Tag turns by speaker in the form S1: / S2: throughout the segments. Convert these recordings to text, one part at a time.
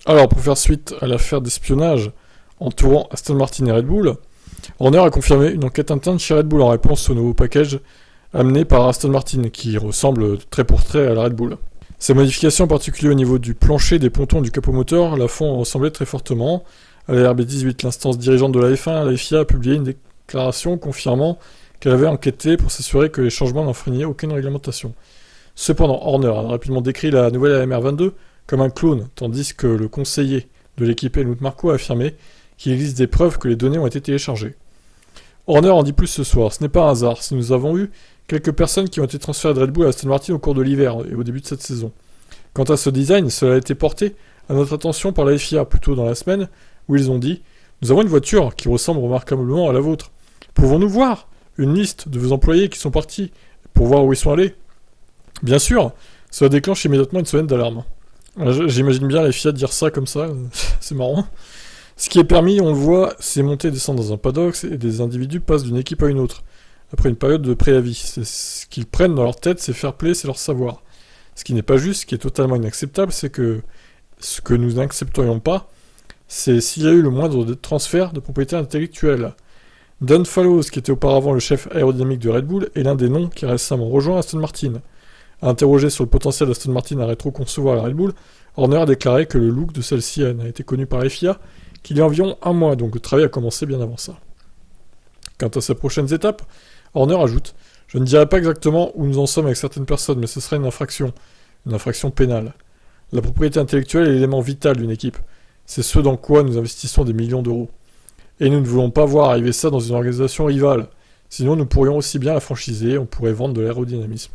S1: Alors, pour faire suite à l'affaire d'espionnage entourant Aston Martin et Red Bull, Horner a confirmé une enquête interne chez Red Bull en réponse au nouveau package amené par Aston Martin, qui ressemble trait pour trait à la Red Bull. Ces modifications, en particulier au niveau du plancher, des pontons, du capot moteur, la font ressembler très fortement à la RB18. L'instance dirigeante de la F1, la FIA, a publié une déclaration confirmant qu'elle avait enquêté pour s'assurer que les changements n'enfreignaient aucune réglementation. Cependant, Horner a rapidement décrit la nouvelle AMR22 comme un clone, tandis que le conseiller de l'équipe Helmut Marko a affirmé qu'il existe des preuves que les données ont été téléchargées. Horner en dit plus ce soir. Ce n'est pas un hasard si nous avons eu quelques personnes qui ont été transférées de Red Bull à Aston Martin au cours de l'hiver et au début de cette saison. Quant à ce design, cela a été porté à notre attention par la FIA plus tôt dans la semaine, où ils ont dit « Nous avons une voiture qui ressemble remarquablement à la vôtre. Pouvons-nous voir une liste de vos employés qui sont partis pour voir où ils sont allés ?» Bien sûr, cela déclenche immédiatement une sonnette d'alarme. J'imagine bien la FIA dire ça comme ça, c'est marrant. Ce qui est permis, on le voit, c'est monter et descendre dans un paddock et des individus passent d'une équipe à une autre, après une période de préavis. C'est ce qu'ils prennent dans leur tête, c'est fair play, c'est leur savoir. Ce qui n'est pas juste, ce qui est totalement inacceptable, c'est que ce que nous n'accepterions pas, c'est s'il y a eu le moindre transfert de propriété intellectuelle. Don Fallows, qui était auparavant le chef aérodynamique de Red Bull, est l'un des noms qui a récemment rejoint Aston Martin. Interrogé sur le potentiel d'Aston Martin à rétro-concevoir la Red Bull, Horner a déclaré que le look de celle-ci n'a été connu par la FIA qu'il y a environ un mois, donc le travail a commencé bien avant ça. Quant à ses prochaines étapes, Horner ajoute « Je ne dirai pas exactement où nous en sommes avec certaines personnes, mais ce serait une infraction pénale. La propriété intellectuelle est l'élément vital d'une équipe. C'est ce dans quoi nous investissons des millions d'euros. Et nous ne voulons pas voir arriver ça dans une organisation rivale. Sinon, nous pourrions aussi bien la franchiser, on pourrait vendre de l'aérodynamisme. »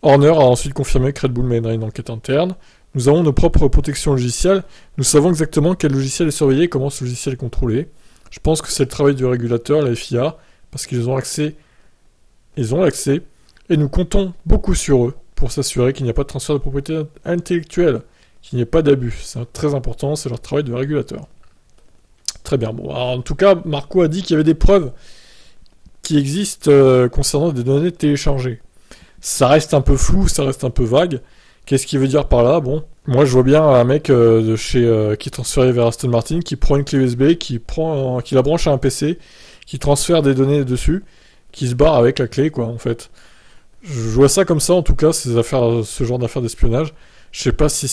S1: Horner a ensuite confirmé que Red Bull mènerait une enquête interne. Nous avons nos propres protections logicielles. Nous savons exactement quel logiciel est surveillé et comment ce logiciel est contrôlé. Je pense que c'est le travail du régulateur, la FIA, parce qu'ils ont l'accès, et nous comptons beaucoup sur eux pour s'assurer qu'il n'y a pas de transfert de propriété intellectuelle, qu'il n'y ait pas d'abus. C'est très important, c'est leur travail de régulateur. Très bien. Bon, alors, en tout cas, Marko a dit qu'il y avait des preuves qui existent concernant des données téléchargées. Ça reste un peu flou, ça reste un peu vague. Qu'est-ce qu'il veut dire par là ? Bon, moi je vois bien un mec de chez qui est transféré vers Aston Martin, qui prend une clé USB, qui la branche à un PC, qui transfère des données dessus, qui se barre avec la clé, quoi, en fait. Je vois ça comme ça, en tout cas, ce genre d'affaires d'espionnage. Je sais pas si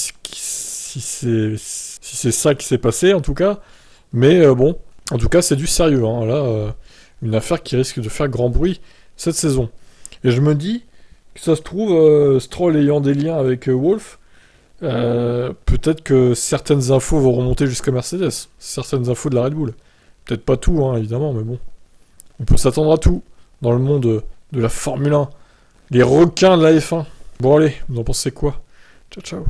S1: c'est ça qui s'est passé, en tout cas. Mais bon, en tout cas, c'est du sérieux. Hein. Là, une affaire qui risque de faire grand bruit cette saison. Et je me dis que ça se trouve, Stroll ayant des liens avec Wolff, peut-être que certaines infos vont remonter jusqu'à Mercedes. Certaines infos de la Red Bull. Peut-être pas tout, hein, évidemment, mais bon. On peut s'attendre à tout dans le monde de la Formule 1. Les requins de la F1. Bon allez, vous en pensez quoi ? Ciao, ciao.